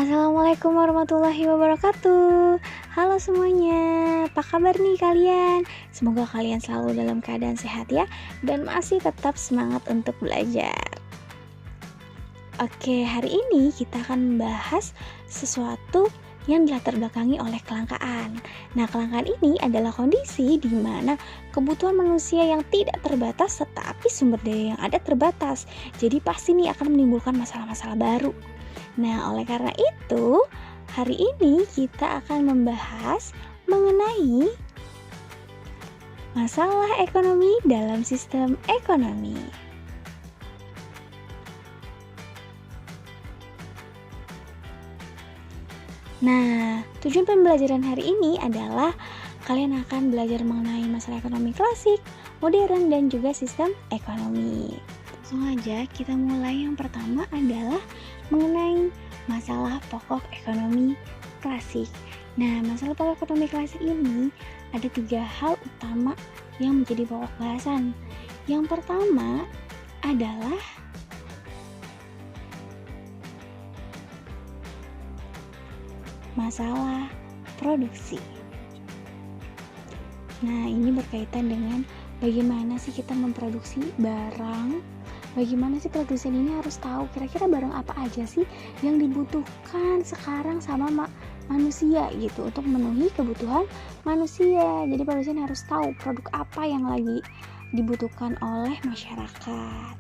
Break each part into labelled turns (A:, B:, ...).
A: Assalamualaikum warahmatullahi wabarakatuh. Halo semuanya, apa kabar nih kalian? Semoga kalian selalu dalam keadaan sehat ya, dan masih tetap semangat untuk belajar. Oke, hari ini kita akan membahas sesuatu yang dilatar belakangi oleh kelangkaan. Nah, kelangkaan ini adalah kondisi di mana kebutuhan manusia yang tidak terbatas tetapi sumber daya yang ada terbatas. Jadi pasti nih akan menimbulkan masalah-masalah baru. Nah, oleh karena itu, hari ini kita akan membahas mengenai masalah ekonomi dalam sistem ekonomi. Nah, tujuan pembelajaran hari ini adalah kalian akan belajar mengenai masalah ekonomi klasik, modern, dan juga sistem ekonomi. Langsung aja kita mulai. Yang pertama adalah mengenai masalah pokok ekonomi klasik. Nah, masalah pokok ekonomi klasik ini ada 3 hal utama yang menjadi pokok bahasan. Yang pertama adalah masalah produksi. Nah, ini berkaitan dengan bagaimana sih kita memproduksi barang. Bagaimana sih produsen ini harus tahu kira-kira barang apa aja sih yang dibutuhkan sekarang sama manusia gitu untuk memenuhi kebutuhan manusia. Jadi produsen harus tahu produk apa yang lagi dibutuhkan oleh masyarakat.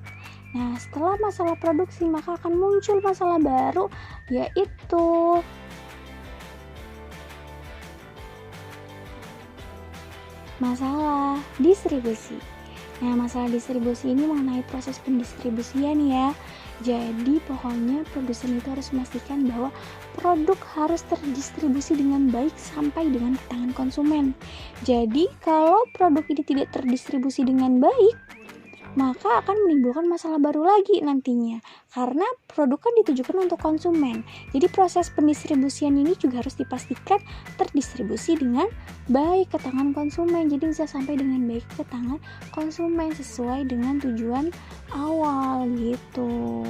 A: Nah, setelah masalah produksi maka akan muncul masalah baru, yaitu masalah distribusi. Nah, masalah distribusi ini mengenai proses pendistribusian ya. Jadi pokoknya produsen itu harus memastikan bahwa produk harus terdistribusi dengan baik sampai dengan ke tangan konsumen. Jadi kalau produk ini tidak terdistribusi dengan baik, maka akan menimbulkan masalah baru lagi nantinya, karena produk kan ditujukan untuk konsumen. Jadi proses pendistribusian ini juga harus dipastikan terdistribusi dengan baik ke tangan konsumen, jadi bisa sampai dengan baik ke tangan konsumen sesuai dengan tujuan awal gitu,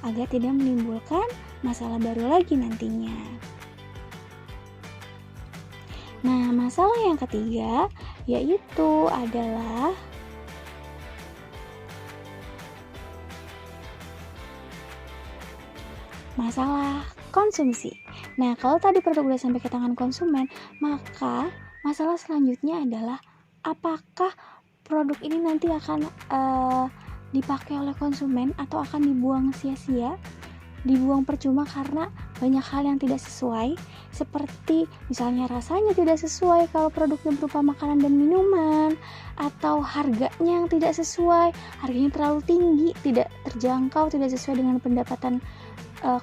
A: agar tidak menimbulkan masalah baru lagi nantinya. Nah, masalah yang ketiga yaitu adalah masalah konsumsi. Nah, kalau tadi produk udah sampai ke tangan konsumen, maka masalah selanjutnya adalah apakah produk ini nanti akan dipakai oleh konsumen atau akan dibuang sia-sia, dibuang percuma karena banyak hal yang tidak sesuai, seperti misalnya rasanya tidak sesuai kalau produknya berupa makanan dan minuman, atau harganya yang tidak sesuai, harganya terlalu tinggi, tidak terjangkau, tidak sesuai dengan pendapatan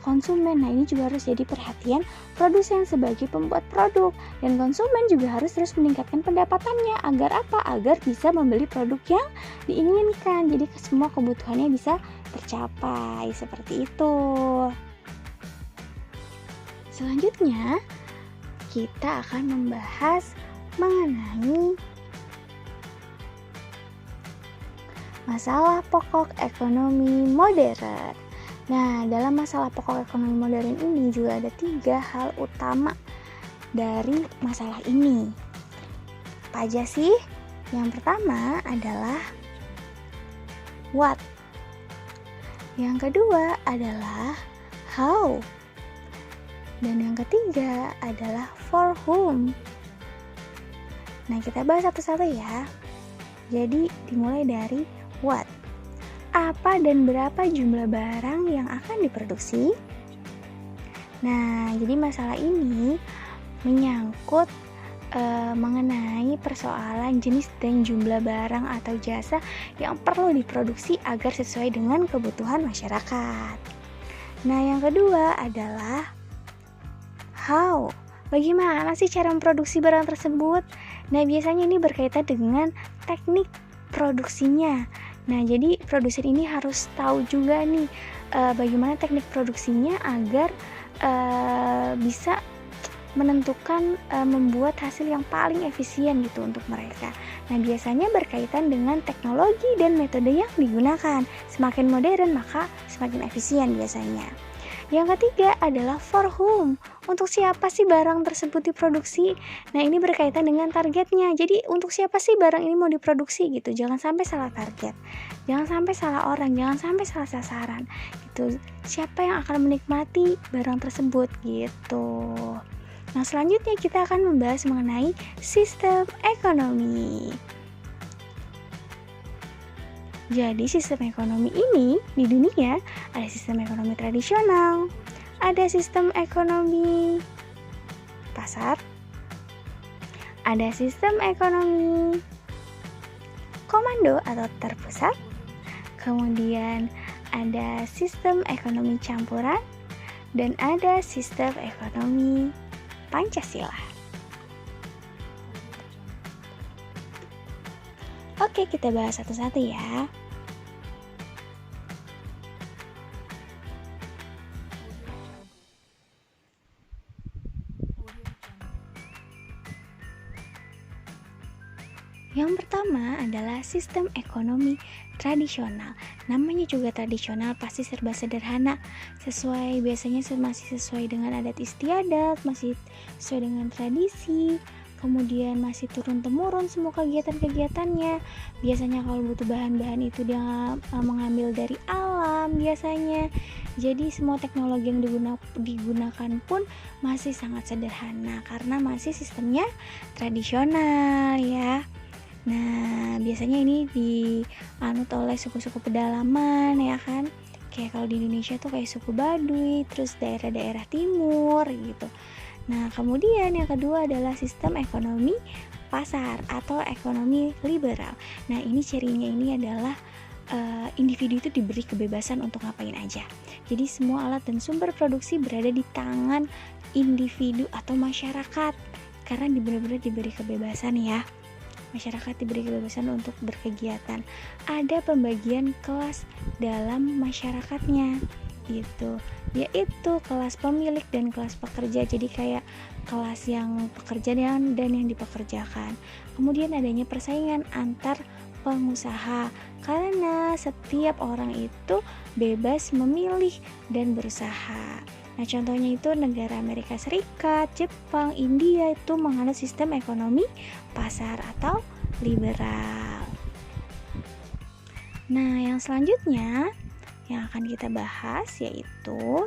A: konsumen. Nah, ini juga harus jadi perhatian produsen sebagai pembuat produk, dan konsumen juga harus terus meningkatkan pendapatannya agar apa? Agar bisa membeli produk yang diinginkan. Jadi semua kebutuhannya bisa tercapai seperti itu. Selanjutnya kita akan membahas mengenai masalah pokok ekonomi modern. Nah, dalam masalah pokok ekonomi modern ini juga ada 3 hal utama dari masalah ini. Apa aja sih? Yang pertama adalah what. Yang kedua adalah how. Dan yang ketiga adalah for whom. Nah, kita bahas satu-satu ya. Jadi, dimulai dari what. Apa dan berapa jumlah barang yang akan diproduksi? Nah, jadi masalah ini menyangkut mengenai persoalan jenis dan jumlah barang atau jasa yang perlu diproduksi agar sesuai dengan kebutuhan masyarakat. Nah, yang kedua adalah how. Bagaimana sih cara memproduksi barang tersebut? Nah, biasanya ini berkaitan dengan teknik produksinya. Nah, jadi produsen ini harus tahu juga nih bagaimana teknik produksinya agar bisa menentukan membuat hasil yang paling efisien gitu untuk mereka. Nah, biasanya berkaitan dengan teknologi dan metode yang digunakan. Semakin modern maka semakin efisien biasanya. Yang ketiga adalah for whom. Untuk siapa sih barang tersebut diproduksi? Nah, ini berkaitan dengan targetnya. Jadi, untuk siapa sih barang ini mau diproduksi gitu. Jangan sampai salah target. Jangan sampai salah orang, jangan sampai salah sasaran. Gitu. Siapa yang akan menikmati barang tersebut gitu. Nah, selanjutnya kita akan membahas mengenai sistem ekonomi. Jadi sistem ekonomi ini di dunia ada sistem ekonomi tradisional, ada sistem ekonomi pasar, ada sistem ekonomi komando atau terpusat, kemudian ada sistem ekonomi campuran, dan ada sistem ekonomi Pancasila. Oke, kita bahas satu-satu ya. Yang pertama adalah sistem ekonomi tradisional. Namanya juga tradisional, pasti serba sederhana. Biasanya masih sesuai dengan adat istiadat, masih sesuai dengan tradisi. Kemudian masih turun-temurun semua kegiatan-kegiatannya. Biasanya kalau butuh bahan-bahan itu dia mengambil dari alam biasanya. Jadi semua teknologi yang digunakan pun masih sangat sederhana karena masih sistemnya tradisional ya. Nah, biasanya ini dianut oleh suku-suku pedalaman ya kan. Kayak kalau di Indonesia tuh kayak suku Baduy, terus daerah-daerah timur gitu. Nah, kemudian yang kedua adalah sistem ekonomi pasar atau ekonomi liberal. Nah, ini cirinya ini adalah individu itu diberi kebebasan untuk ngapain aja. Jadi semua alat dan sumber produksi berada di tangan individu atau masyarakat karena benar-benar diberi kebebasan ya. Masyarakat diberi kebebasan untuk berkegiatan. Ada pembagian kelas dalam masyarakatnya gitu, yaitu kelas pemilik dan kelas pekerja. Jadi kayak kelas yang pekerja dan yang dipekerjakan. Kemudian adanya persaingan antar pengusaha karena setiap orang itu bebas memilih dan berusaha. Nah, contohnya itu negara Amerika Serikat, Jepang, India itu menganut sistem ekonomi pasar atau liberal. Nah, yang selanjutnya yang akan kita bahas yaitu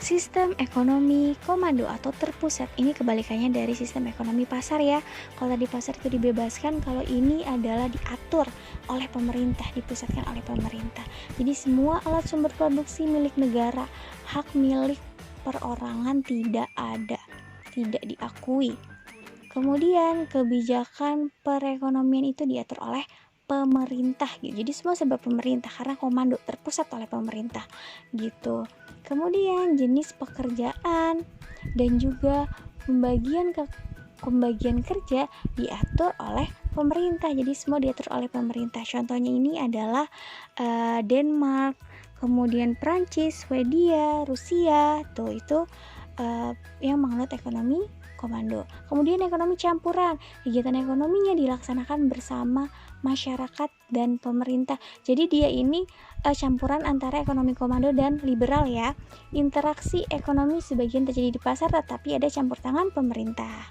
A: sistem ekonomi komando atau terpusat. Ini kebalikannya dari sistem ekonomi pasar ya. Kalau tadi pasar itu dibebaskan, kalau ini adalah diatur oleh pemerintah, dipusatkan oleh pemerintah. Jadi semua alat sumber produksi milik negara, hak milik perorangan tidak ada, tidak diakui. Kemudian kebijakan perekonomian itu diatur oleh pemerintah gitu. Jadi semua sebab pemerintah karena komando terpusat oleh pemerintah gitu. Kemudian jenis pekerjaan dan juga pembagian kerja diatur oleh pemerintah. Jadi semua diatur oleh pemerintah. Contohnya ini adalah Denmark, kemudian Prancis, Swedia, Rusia, tuh itu yang menganut ekonomi komando. Kemudian ekonomi campuran, kegiatan ekonominya dilaksanakan bersama masyarakat dan pemerintah. Jadi dia ini campuran antara ekonomi komando dan liberal ya. Interaksi ekonomi sebagian terjadi di pasar tetapi ada campur tangan pemerintah.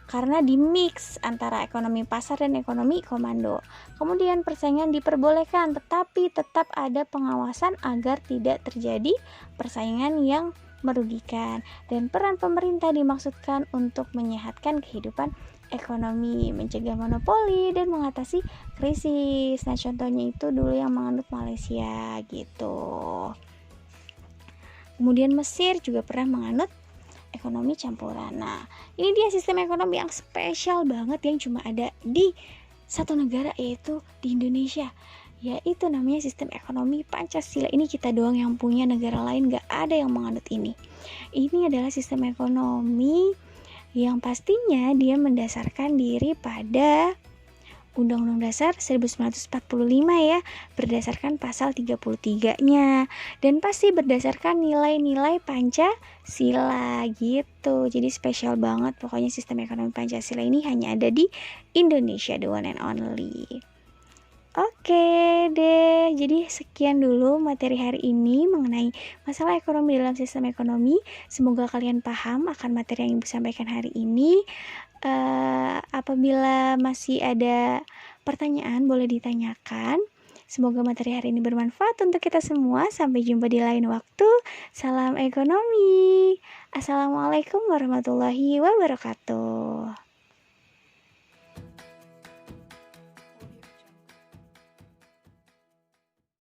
A: Karena di mix antara ekonomi pasar dan ekonomi komando. Kemudian persaingan diperbolehkan tetapi tetap ada pengawasan agar tidak terjadi persaingan yang merugikan. Dan peran pemerintah dimaksudkan untuk menyehatkan kehidupan ekonomi, mencegah monopoli dan mengatasi krisis. Nah, contohnya itu dulu yang menganut Malaysia gitu. Kemudian Mesir juga pernah menganut ekonomi campuran. Nah, ini dia sistem ekonomi yang spesial banget yang cuma ada di satu negara yaitu di Indonesia. Yaitu namanya sistem ekonomi Pancasila. Ini kita doang yang punya, negara lain gak ada yang menganut ini. Ini adalah sistem ekonomi yang pastinya dia mendasarkan diri pada Undang-Undang Dasar 1945 ya, berdasarkan pasal 33-nya. Dan pasti berdasarkan nilai-nilai Pancasila gitu. Jadi spesial banget pokoknya sistem ekonomi Pancasila ini hanya ada di Indonesia, the one and only. Oke deh, jadi sekian dulu materi hari ini mengenai masalah ekonomi dalam sistem ekonomi. Semoga kalian paham akan materi yang Ibu sampaikan hari ini. Apabila masih ada pertanyaan, boleh ditanyakan. Semoga materi hari ini bermanfaat untuk kita semua. Sampai jumpa di lain waktu. Salam ekonomi. Assalamualaikum warahmatullahi wabarakatuh.